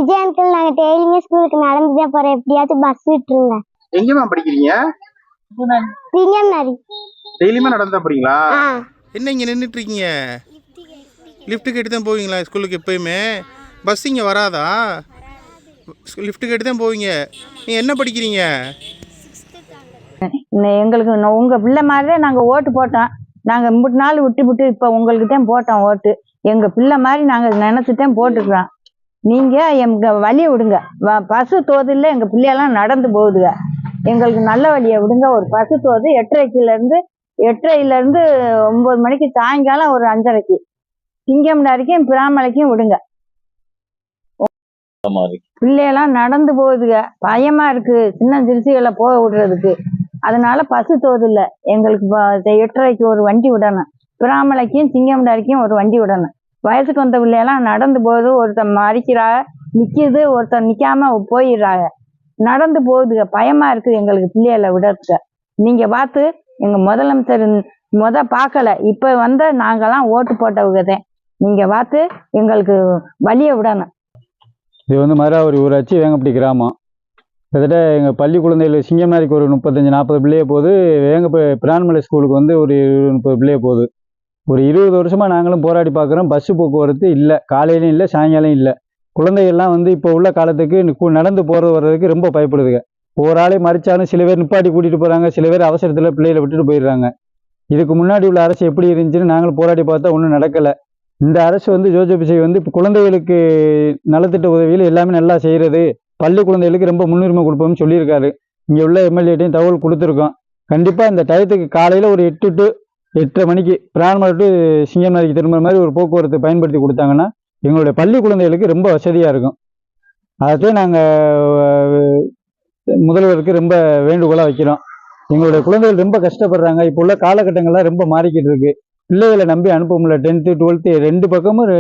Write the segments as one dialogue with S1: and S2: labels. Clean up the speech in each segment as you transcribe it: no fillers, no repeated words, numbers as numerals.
S1: Vijay uncle நாங்க டெய்லியுமே ஸ்கூலுக்கு நடந்துதான் போறோம். எப்படியாச்சும் பஸ் விட்டுருங்க.
S2: எங்கம்மா படிக்கிறீங்க?
S1: சிங்கம்னாரி.
S2: டெய்லியுமே நடந்துதான் போறீங்களா?
S3: என்ன இங்க நின்றுட்டு இருக்கீங்க? லிஃப்ட் கேட்டு தான் போவீங்களா ஸ்கூலுக்கு? எப்பயுமே பஸ் இங்கே வராதா? லிஃப்ட் கேட்டு தான் போவீங்க. நீங்கள் என்ன படிக்கிறீங்க?
S4: எங்களுக்கு உங்கள் பிள்ளை மாதிரி தான் நாங்கள் ஓட்டு போட்டோம். நாங்கள் இம்புட்டு நாள் விட்டு இப்போ உங்களுக்கு தான் போட்டோம் ஓட்டு. எங்கள் பிள்ளை மாதிரி நாங்கள் நினச்சித்தான் போட்டுக்கிறோம். நீங்கள் எங்கள் வழியை விடுங்க. பஸ்ஸு தோதில் எங்கள் பிள்ளையெல்லாம் நடந்து போகுதுங்க. எங்களுக்கு நல்ல வழியை விடுங்க. ஒரு பஸ்ஸு தோது 8:30 9 மணிக்கு, சாயங்காலம் ஒரு 5:30க்கு சிங்கம்னாரிக்கும் பிராமலைக்கும் விடுங்க. பிள்ளையெல்லாம் நடந்து போகுதுங்க. பயமா இருக்கு சின்ன சிறுசிகளை போக விடுறதுக்கு. அதனால பஸ்ஸு தோது இல்லை. எங்களுக்கு 8:30க்கு ஒரு வண்டி விடணும். பிராமலைக்கும் சிங்கம்னாரிக்கும் ஒரு வண்டி விடணும். வயசுக்கு வந்த பிள்ளையெல்லாம் நடந்து போகுது. ஒருத்தர் மறிக்கிறா நிற்கிது, ஒருத்தர் நிற்காம போயிடுறாங்க. நடந்து போகுதுங்க. பயமா இருக்குது எங்களுக்கு பிள்ளைகளை விடறதுக்கு. நீங்க பார்த்து எங்க முதலமைச்சர் பார்க்கல, இப்ப நாங்கெல்லாம் ஓட்டு போட்டவங்க தான். நீங்க பார்த்து எங்களுக்கு வழியை விடணும்.
S5: இது மதுராவரி ஊராட்சி, வேங்கப்பட்டி கிராமம். கிட்டத்தட்ட எங்கள் பள்ளி குழந்தைகள் சிங்கம்னாரிக்கு ஒரு 35-40 பிள்ளைய போகுது. பிரான்மலை ஸ்கூலுக்கு ஒரு 30 பிள்ளைய போகுது. ஒரு 20 வருஷமாக நாங்களும் போராடி பார்க்குறோம். பஸ்ஸு போக்குவரத்து இல்லை, காலையிலையும் இல்லை, சாயங்காலம் இல்லை. குழந்தைகள்லாம் இப்போ உள்ள காலத்துக்கு நடந்து போகிறது வர்றதுக்கு ரொம்ப பயப்படுதுங்க. ஒரு ஆளே மறிச்சாலும் சில பேர் நிப்பாட்டி கூட்டிகிட்டு போகிறாங்க, சில பேர் அவசரத்தில் பிள்ளைகளை விட்டுட்டு போயிடுறாங்க. இதுக்கு முன்னாடி உள்ள அரசு எப்படி இருந்துச்சுன்னு நாங்களும் போராடி பார்த்தா ஒன்றும் நடக்கலை. இந்த அரசு ஜோசப் விஜய் இப்போ குழந்தைகளுக்கு நலத்திட்ட உதவிகள் எல்லாமே நல்லா செய்கிறது, பள்ளி குழந்தைகளுக்கு ரொம்ப முன்னுரிமை கொடுப்போம்னு சொல்லியிருக்காரு. இங்கே உள்ள எம்எல்ஏட்டையும் தகவல் கொடுத்துருக்கோம். கண்டிப்பாக இந்த டயத்துக்கு காலையில் ஒரு 8 to 8:30 மணிக்கு பிரான்மலை டு சிங்கம்னாரிக்கு திரும்புற மாதிரி ஒரு போக்குவரத்து பயன்படுத்தி கொடுத்தாங்கன்னா எங்களுடைய பள்ளி குழந்தைகளுக்கு ரொம்ப வசதியாக இருக்கும். அதைத்தான் நாங்கள் முதல்வருக்கு ரொம்ப வேண்டுகோளாக வைக்கிறோம். எங்களுடைய குழந்தைகள் ரொம்ப கஷ்டப்படுறாங்க. இப்போ உள்ள காலகட்டங்கள்லாம் ரொம்ப மாறிக்கிட்டு இருக்கு. பிள்ளைகளை நம்பி அனுப்ப முடியல. 10th 12th 2 பக்கமும்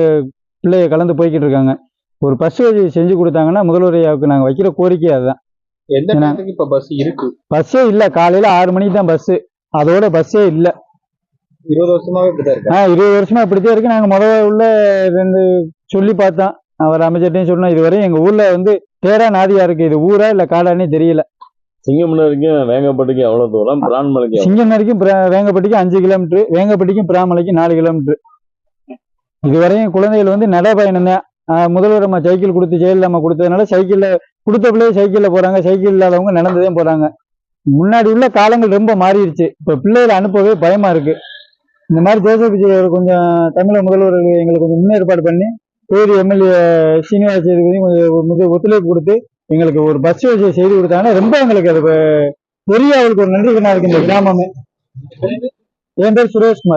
S5: பிள்ளைய கலந்து போய்கிட்டு இருக்காங்க. ஒரு பஸ் வசதி செஞ்சு கொடுத்தாங்கன்னா முதல்வரையாவுக்கு நாங்கள் வைக்கிற கோரிக்கை அதுதான்.
S2: எந்த நேரத்துக்கு இப்போ பஸ் இருக்கு?
S5: பஸ்ஸே இல்லை. காலையில் 6 மணிக்கு தான் பஸ்ஸு. அதோட பஸ்ஸே இல்லை.
S2: 20 வருஷமாவே இப்படிதான் இருக்கு.
S5: 20 வருஷமா இப்படித்தான் இருக்கு. நாங்கள் முதல்ல 2 சொல்லி பார்த்தோம். அவர் அமைச்சர்ட்டையும் சொன்னோம். இதுவரையும் எங்கள் ஊரில் தேரா நாதியா இருக்கு. இது ஊரா இல்லை காடானே தெரியல.
S6: சிங்கம்னாரிக்கும் வேங்கப்பட்டிக்கும் எவ்வளோ தூரம்? பிரான்மலைக்கு?
S5: சிங்கம்னாரிக்கும் வேங்கப்பட்டிக்கும் 5 கிலோமீட்டர், வேங்கப்பட்டிக்கும் பிராமலைக்கும் 4 கிலோமீட்டர். இதுவரையும் குழந்தைகள் நடைபயணம் தான். முதல்வர் அம்மா சைக்கிள் கொடுத்து, ஜெயலலிதா கொடுத்ததுனால சைக்கிளில் கொடுத்த பிள்ளைய சைக்கிளில் போகிறாங்க. சைக்கிள் இல்லாதவங்க நடந்துதான் போகிறாங்க. முன்னாடி உள்ள காலங்கள் ரொம்ப மாறிடுச்சு. இப்போ பிள்ளைகளை அனுப்பவே பயமா இருக்கு. இந்த மாதிரி ஜோசப் விஜய் கொஞ்சம் தமிழக முதல்வர்கள் எங்களுக்கு கொஞ்சம் முன்னேற்பாடு பண்ணி பேர் எம்எல்ஏ சீனிவாஸ் கொஞ்சம் ஒத்துழைப்பு கொடுத்து எங்களுக்கு ஒரு பஸ் வசதியை செய்து கொடுத்தாங்கன்னா ரொம்ப எங்களுக்கு அது பெரிய அவளுக்கு ஒரு நன்றி இருக்கு இந்த கிராமமே. என் பேர் சுரேஷ்குமார்.